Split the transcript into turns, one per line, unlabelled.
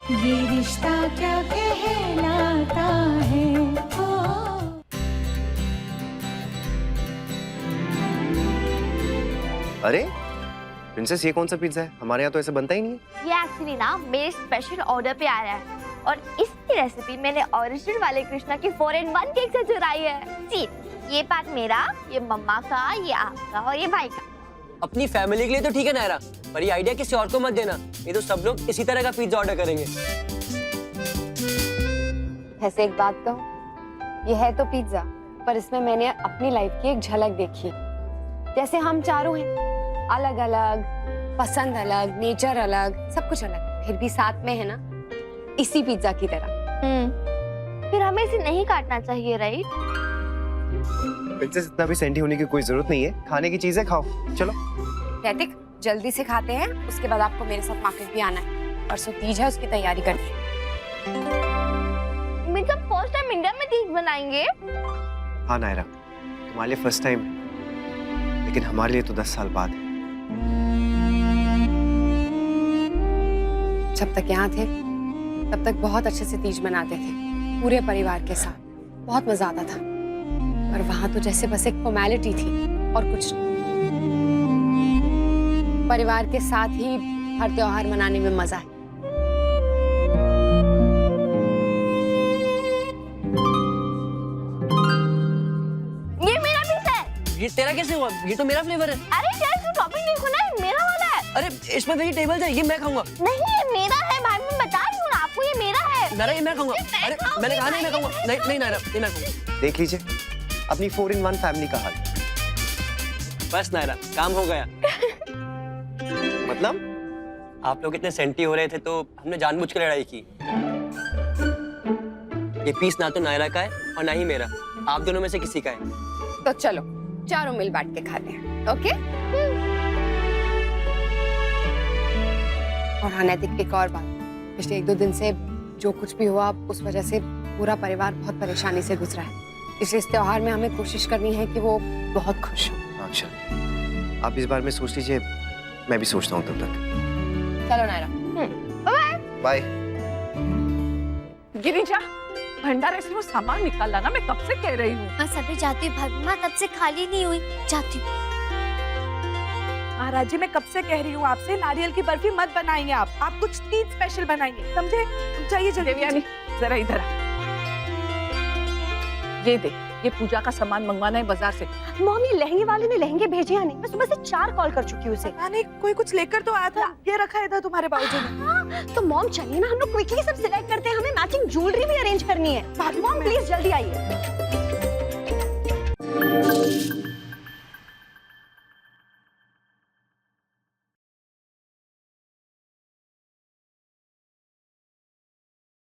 ये रिश्ता क्या कहलाता है ओ।
अरे प्रिंसेस, ये कौन सा पिज्जा है? हमारे यहाँ तो ऐसे बनता ही नहीं है।
ये एक्चुअली ना मेरे स्पेशल ऑर्डर पे आया है और इसकी रेसिपी मैंने ओरिजिनल वाले कृष्णा की 4-in-1 केक से चुराई है। जी, ये पैक मेरा, ये मम्मा का, ये आपका और ये भाई का।
अपनी फैमिली के लिए तो ठीक है नायरा, पर ये आइडिया किसी और को मत देना, ये तो सब लोग इसी तरह का पिज्जा ऑर्डर करेंगे।
ऐसे एक बात कहूं, ये है तो पिज्जा, पर इसमें मैंने अपनी लाइफ की एक झलक देखी। जैसे हम चारों हैं, अलग अलग, पसंद अलग, नेचर अलग, सब कुछ अलग, फिर भी साथ में है ना, इसी पिज्जा की तरह।
फिर हमें इसे नहीं काटना चाहिए, राइट?
प्रिंसेस, इतना भी सेंटी होने की कोई जरूरत नहीं है। खाने की चीजें खाओ, चलो।
रैतिक, जल्दी से खाते हैं, उसके बाद आपको मेरे साथ मार्केट भी आना है। परसों तीज है, उसकी तैयारी करनी है।
मतलब फर्स्ट टाइम इंडिया में तीज बनाएंगे?
हाँ नायरा, तुम्हारे लिए फर्स्ट टाइम, लेकिन हमारे लिए तो 10 साल बाद है।
जब तक यहाँ थे तब तक बहुत अच्छे से तीज मनाते थे, पूरे परिवार के साथ, बहुत मजा आता था। पर वहां तो जैसे बस एक फॉर्मेलिटी थी और कुछ नहीं। परिवार के साथ ही हर त्योहार मनाने में मजा है।
ये मेरा पीस है।
ये तेरा कैसे हुआ? ये तो मेरा फ्लेवर है।
अरे यार, तू टॉपिंग देखो ना, ये मेरा वाला है।
अरे इसमें वेजिटेबल्स है, ये मैं खाऊंगा।
नहीं, ये मेरा है भाई, मैं बता रही हूँ ना आपको, ये मेरा है।
नायरा, ये मैं खाऊंगा। अरे मैंने कहा नहीं मैं खाऊंगा। नहीं नहीं नायरा, ये मैं खाऊंगा।
देख लीजिए अपनी 4-in-1 फैमिली का हाल।
बस नायरा, काम हो गया।
मतलब
आप लोग इतने सेंटी हो रहे थे तो हमने जानबूझ के लड़ाई की। ये पीस ना तो नायरा का है और ना ही मेरा, आप दोनों में से किसी का है।
तो चलो चारों मिल बांट के खाते हैं, ओके? और हाँ नैतिक, एक और बात, पिछले 1-2 दिन से जो कुछ भी हुआ, उस वजह से पूरा परिवार बहुत परेशानी से गुजरा है। इसलिए इस त्योहार में हमें कोशिश करनी है कि वो बहुत खुश हो।
अच्छा, आप इस बार में सोच लीजिए, मैं भी सोचता हूँ तब तक।
चलो नायरा,
बाय।
गिरिजा, भंडारे से वो सामान निकालना ना, मैं कब से कह रही हूँ।
मैं सभी जाती हूँ भाभी, मैं तब से खाली नहीं हुई, जाती हूँ।
महाराज जी, मैं कब से कह रही हूँ आपसे, नारियल की बर्फी मत बनाइए आप कुछ तीज स्पेशल बनाइए, समझे? चाहिए जल्दी। जरा इधर आ। ये देख, ये पूजा का सामान मंगवाना है बाजार से।
मॉम, ये लहंगे वाले ने लहंगे भेजे या नहीं? मैं सुबह से 4 कॉल कर चुकी हूँ उसे।
नहीं, कोई कुछ लेकर तो आया था, ये रखा है था तुम्हारे बाबूजी ने।
हाँ, तो मॉम चलिए ना, हम लोग क्विकली सब सिलेक्ट करते हैं, हमें मैचिंग ज्वेलरी भी अरेंज करनी है। मॉम प्लीज जल्दी आइए।